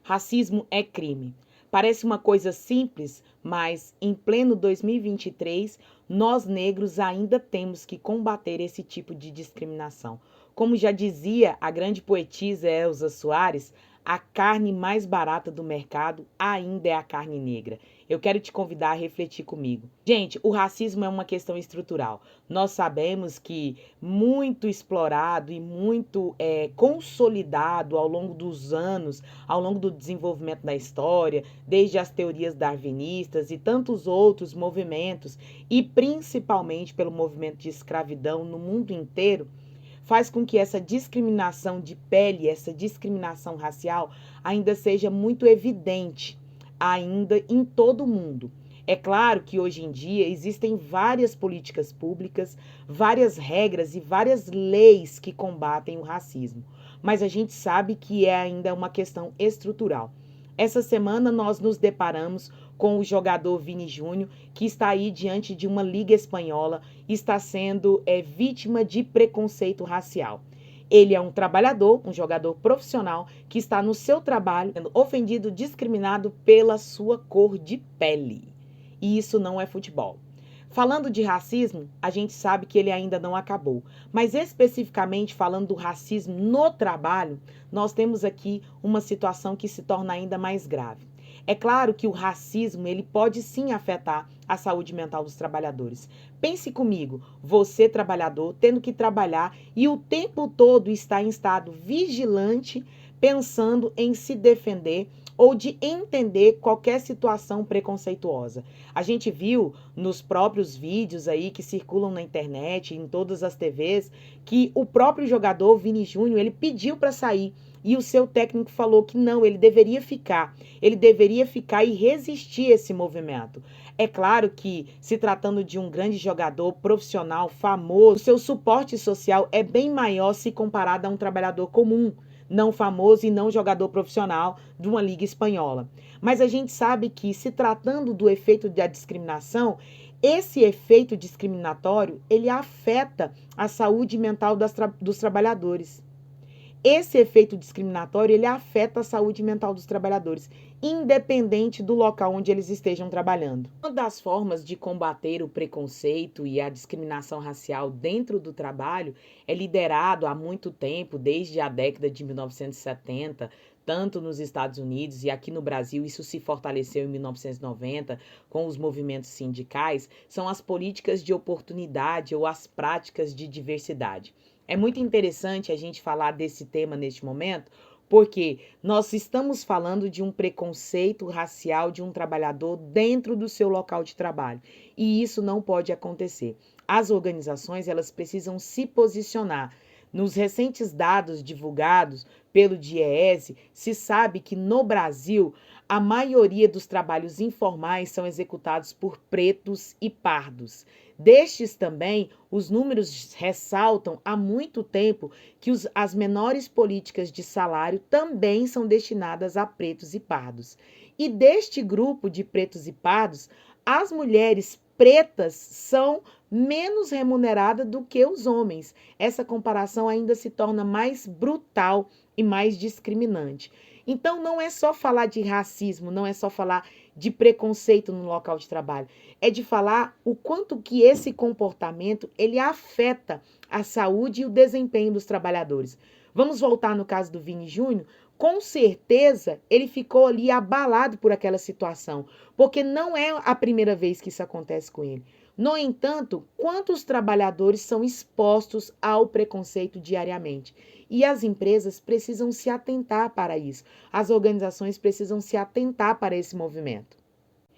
Racismo é crime. Parece uma coisa simples, mas em pleno 2023, nós negros ainda temos que combater esse tipo de discriminação. Como já dizia a grande poetisa Elza Soares, a carne mais barata do mercado ainda é a carne negra. Eu quero te convidar a refletir comigo. Gente, o racismo é uma questão estrutural. Nós sabemos que muito explorado e muito consolidado ao longo dos anos, ao longo do desenvolvimento da história, desde as teorias darwinistas e tantos outros movimentos, e principalmente pelo movimento de escravidão no mundo inteiro, faz com que essa discriminação de pele, essa discriminação racial ainda seja muito evidente, ainda em todo o mundo. É claro que hoje em dia existem várias políticas públicas, várias regras e várias leis que combatem o racismo, mas a gente sabe que é ainda uma questão estrutural. Essa semana nós nos deparamos com o jogador Vini Júnior, que está aí diante de uma liga espanhola e está sendo vítima de preconceito racial. Ele é um trabalhador, um jogador profissional, que está no seu trabalho sendo ofendido, discriminado pela sua cor de pele. E isso não é futebol. Falando de racismo, a gente sabe que ele ainda não acabou, mas especificamente falando do racismo no trabalho, nós temos aqui uma situação que se torna ainda mais grave. É claro que o racismo, ele pode sim afetar a saúde mental dos trabalhadores. Pense comigo, você trabalhador, tendo que trabalhar e o tempo todo está em estado vigilante, pensando em se defender ou de entender qualquer situação preconceituosa. A gente viu nos próprios vídeos aí que circulam na internet, em todas as TVs, que o próprio jogador Vini Júnior, ele pediu para sair e o seu técnico falou que não, ele deveria ficar e resistir a esse movimento. É claro que, se tratando de um grande jogador profissional, famoso, o seu suporte social é bem maior se comparado a um trabalhador comum, não famoso e não jogador profissional de uma liga espanhola. Mas a gente sabe que, se tratando do efeito da discriminação, esse efeito discriminatório, ele afeta a saúde mental dos trabalhadores. Esse efeito discriminatório, ele afeta a saúde mental dos trabalhadores, independente do local onde eles estejam trabalhando. Uma das formas de combater o preconceito e a discriminação racial dentro do trabalho é liderado há muito tempo, desde a década de 1970, tanto nos Estados Unidos e aqui no Brasil, isso se fortaleceu em 1990 com os movimentos sindicais, são as políticas de oportunidade ou as práticas de diversidade. É muito interessante a gente falar desse tema neste momento, porque nós estamos falando de um preconceito racial de um trabalhador dentro do seu local de trabalho, e isso não pode acontecer. As organizações, elas precisam se posicionar. Nos recentes dados divulgados pelo DIEESE, se sabe que no Brasil a maioria dos trabalhos informais são executados por pretos e pardos. Destes também, os números ressaltam há muito tempo que as menores políticas de salário também são destinadas a pretos e pardos. E deste grupo de pretos e pardos, as mulheres pretas são menos remuneradas do que os homens. Essa comparação ainda se torna mais brutal e mais discriminante. Então, não é só falar de racismo, não é só falar de preconceito no local de trabalho, é de falar o quanto que esse comportamento ele afeta a saúde e o desempenho dos trabalhadores. Vamos voltar no caso do Vini Júnior? Com certeza ele ficou ali abalado por aquela situação, porque não é a primeira vez que isso acontece com ele. No entanto, quantos trabalhadores são expostos ao preconceito diariamente? E as empresas precisam se atentar para isso. As organizações precisam se atentar para esse movimento.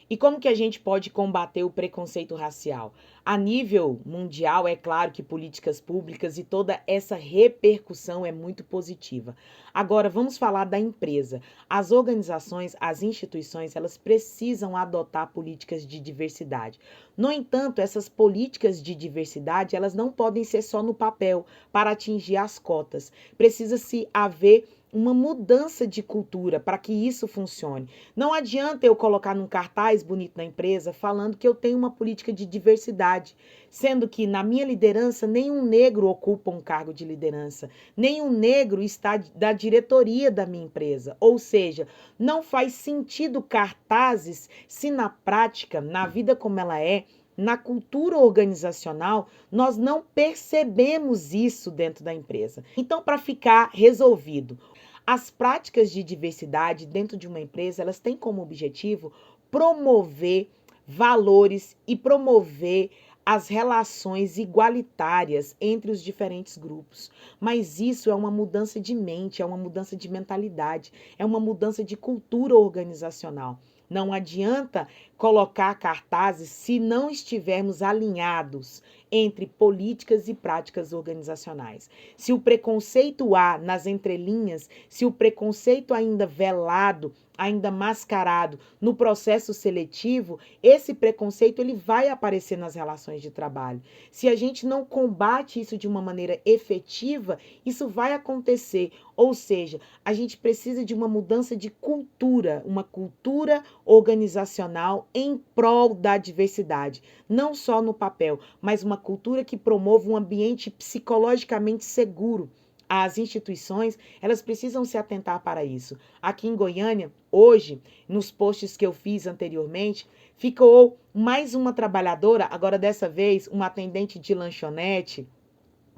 E como que a gente pode combater o preconceito racial? A nível mundial, é claro que políticas públicas e toda essa repercussão é muito positiva. Agora, vamos falar da empresa. As organizações, as instituições, elas precisam adotar políticas de diversidade. No entanto, essas políticas de diversidade, elas não podem ser só no papel para atingir as cotas. Precisa-se haver uma mudança de cultura para que isso funcione. Não adianta eu colocar num cartaz bonito na empresa falando que eu tenho uma política de diversidade, sendo que na minha liderança nenhum negro ocupa um cargo de liderança, nenhum negro está da diretoria da minha empresa. Ou seja, não faz sentido cartazes se na prática, na vida como ela é, na cultura organizacional, nós não percebemos isso dentro da empresa. Então, para ficar resolvido, as práticas de diversidade dentro de uma empresa, elas têm como objetivo promover valores e promover as relações igualitárias entre os diferentes grupos. Mas isso é uma mudança de mente, é uma mudança de mentalidade, é uma mudança de cultura organizacional. Não adianta colocar cartazes se não estivermos alinhados entre políticas e práticas organizacionais. Se o preconceito há nas entrelinhas, se o preconceito ainda velado, ainda mascarado no processo seletivo, esse preconceito ele vai aparecer nas relações de trabalho. Se a gente não combate isso de uma maneira efetiva, isso vai acontecer. Ou seja, a gente precisa de uma mudança de cultura, uma cultura organizacional em prol da diversidade, não só no papel, mas uma cultura que promova um ambiente psicologicamente seguro. As instituições, elas precisam se atentar para isso. Aqui em Goiânia, hoje, nos posts que eu fiz anteriormente, ficou mais uma trabalhadora, agora dessa vez uma atendente de lanchonete,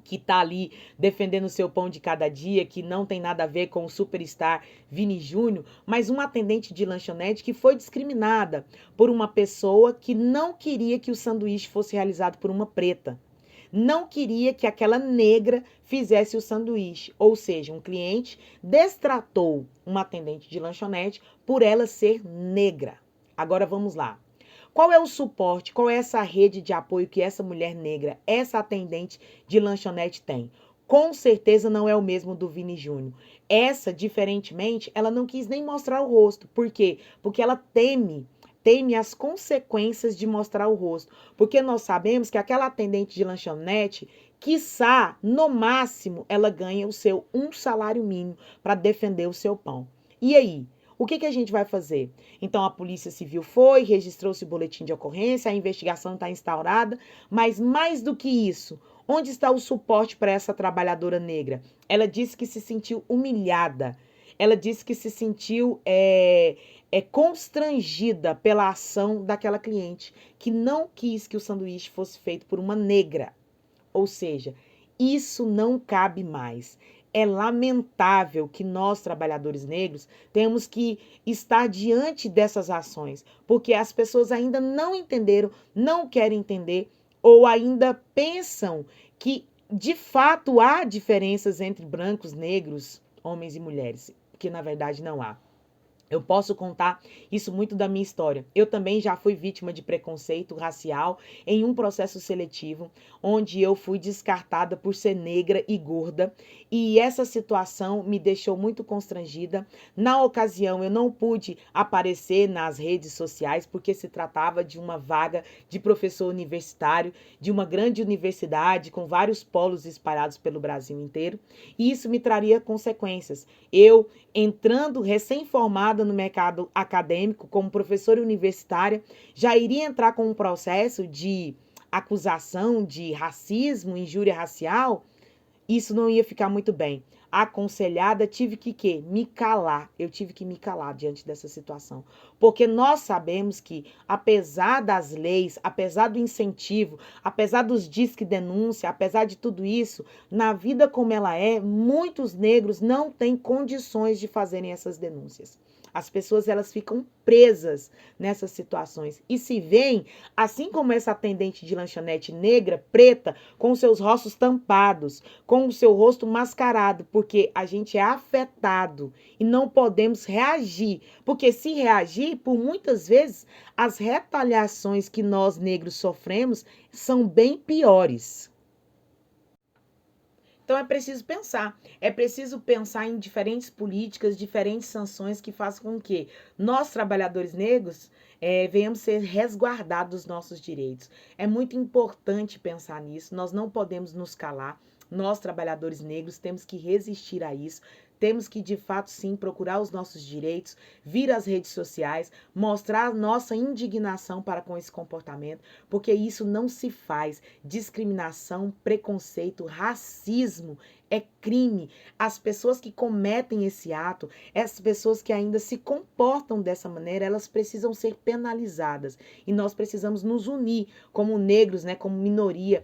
que está ali defendendo o seu pão de cada dia, que não tem nada a ver com o superstar Vini Júnior, mas uma atendente de lanchonete que foi discriminada por uma pessoa que não queria que o sanduíche fosse realizado por uma preta. Não queria que aquela negra fizesse o sanduíche, ou seja, um cliente destratou uma atendente de lanchonete por ela ser negra. Agora vamos lá. Qual é o suporte, qual é essa rede de apoio que essa mulher negra, essa atendente de lanchonete tem? Com certeza não é o mesmo do Vini Júnior. Essa, diferentemente, ela não quis nem mostrar o rosto. Por quê? Porque ela teme as consequências de mostrar o rosto. Porque nós sabemos que aquela atendente de lanchonete, quiçá, no máximo, ela ganha o seu salário mínimo para defender o seu pão. E aí? O que a gente vai fazer? Então, a Polícia Civil foi, registrou-se o boletim de ocorrência, a investigação está instaurada, mas mais do que isso, onde está o suporte para essa trabalhadora negra? Ela disse que se sentiu humilhada, ela disse que se sentiu constrangida pela ação daquela cliente, que não quis que o sanduíche fosse feito por uma negra. Ou seja, isso não cabe mais. É lamentável que nós, trabalhadores negros, temos que estar diante dessas ações, porque as pessoas ainda não entenderam, não querem entender, ou ainda pensam que, de fato, há diferenças entre brancos, negros, homens e mulheres, que na verdade não há. Eu posso contar isso muito da minha história. Eu também já fui vítima de preconceito racial em um processo seletivo, onde eu fui descartada por ser negra e gorda, e essa situação me deixou muito constrangida. Na ocasião, eu não pude aparecer nas redes sociais, porque se tratava de uma vaga de professor universitário, de uma grande universidade, com vários polos espalhados pelo Brasil inteiro, e isso me traria consequências. Eu, entrando recém-formada no mercado acadêmico como professora universitária, já iria entrar com um processo de acusação de racismo, injúria racial, isso não ia ficar muito bem. Aconselhada, tive que quê? Me calar. Eu tive que me calar diante dessa situação. Porque nós sabemos que, apesar das leis, apesar do incentivo, apesar dos disque denúncia, apesar de tudo isso, na vida como ela é, muitos negros não têm condições de fazerem essas denúncias. As pessoas elas ficam presas nessas situações e se veem, assim como essa atendente de lanchonete negra, preta, com seus rostos tampados, com o seu rosto mascarado, porque a gente é afetado e não podemos reagir, porque se reagir, por muitas vezes, as retaliações que nós negros sofremos são bem piores. Então é preciso pensar em diferentes políticas, diferentes sanções que façam com que nós, trabalhadores negros, venhamos ser resguardados dos nossos direitos. É muito importante pensar nisso, nós não podemos nos calar, nós, trabalhadores negros, temos que resistir a isso, temos que, de fato, sim, procurar os nossos direitos, vir às redes sociais, mostrar nossa indignação para com esse comportamento, porque isso não se faz. Discriminação, preconceito, racismo é crime. As pessoas que cometem esse ato, essas pessoas que ainda se comportam dessa maneira, elas precisam ser penalizadas. E nós precisamos nos unir como negros, né, como minoria,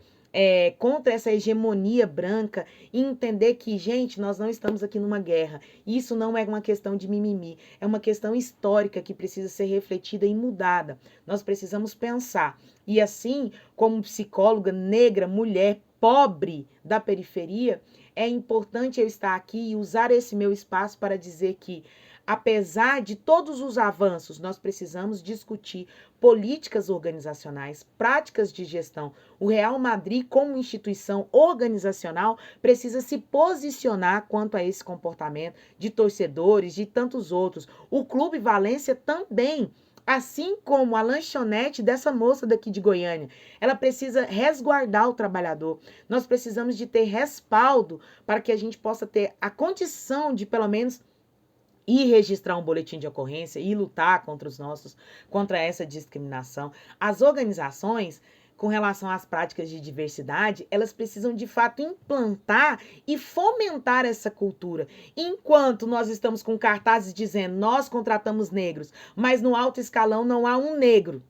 contra essa hegemonia branca e entender que, gente, nós não estamos aqui numa guerra. Isso não é uma questão de mimimi, é uma questão histórica que precisa ser refletida e mudada. Nós precisamos pensar. E assim, como psicóloga negra, mulher, pobre da periferia, é importante eu estar aqui e usar esse meu espaço para dizer que, apesar de todos os avanços, nós precisamos discutir políticas organizacionais, práticas de gestão. O Real Madrid, como instituição organizacional, precisa se posicionar quanto a esse comportamento de torcedores, de tantos outros. O Clube Valência também, assim como a lanchonete dessa moça daqui de Goiânia, ela precisa resguardar o trabalhador. Nós precisamos de ter respaldo para que a gente possa ter a condição de, pelo menos, ir registrar um boletim de ocorrência e lutar contra essa discriminação. As organizações, com relação às práticas de diversidade, elas precisam de fato implantar e fomentar essa cultura. Enquanto nós estamos com cartazes dizendo nós contratamos negros, mas no alto escalão não há um negro.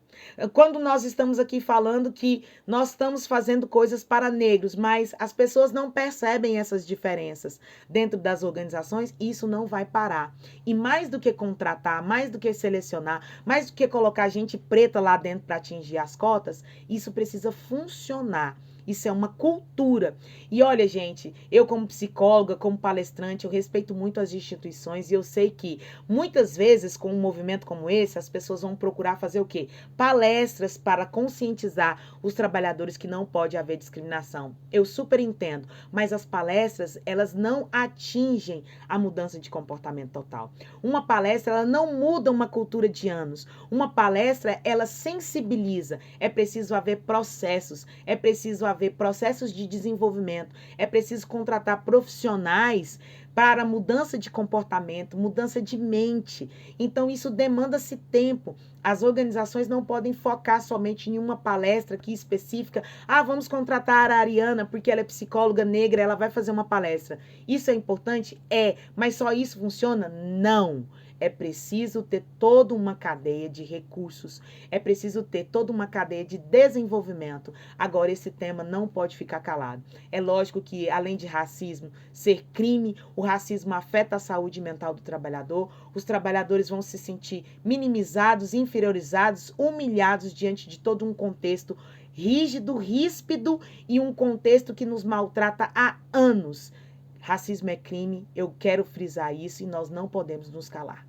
Quando nós estamos aqui falando que nós estamos fazendo coisas para negros, mas as pessoas não percebem essas diferenças dentro das organizações, isso não vai parar. E mais do que contratar, mais do que selecionar, mais do que colocar gente preta lá dentro para atingir as cotas, isso precisa funcionar. Isso é uma cultura. E olha, gente, eu como psicóloga, como palestrante, eu respeito muito as instituições e eu sei que muitas vezes com um movimento como esse, as pessoas vão procurar fazer o quê? Palestras para conscientizar os trabalhadores que não pode haver discriminação. Eu super entendo, mas as palestras, elas não atingem a mudança de comportamento total. Uma palestra, ela não muda uma cultura de anos. Uma palestra, ela sensibiliza. É preciso haver processos, é preciso haver processos de desenvolvimento, é preciso contratar profissionais para mudança de comportamento, mudança de mente. Então, isso demanda-se tempo. As organizações não podem focar somente em uma palestra aqui específica. Ah, vamos contratar a Ariana porque ela é psicóloga negra, ela vai fazer uma palestra. Isso é importante? É, mas só isso funciona? Não. É preciso ter toda uma cadeia de recursos, é preciso ter toda uma cadeia de desenvolvimento. Agora, esse tema não pode ficar calado. É lógico que, além de racismo ser crime, o racismo afeta a saúde mental do trabalhador, os trabalhadores vão se sentir minimizados, inferiorizados, humilhados diante de todo um contexto rígido, ríspido e um contexto que nos maltrata há anos. Racismo é crime, eu quero frisar isso e nós não podemos nos calar.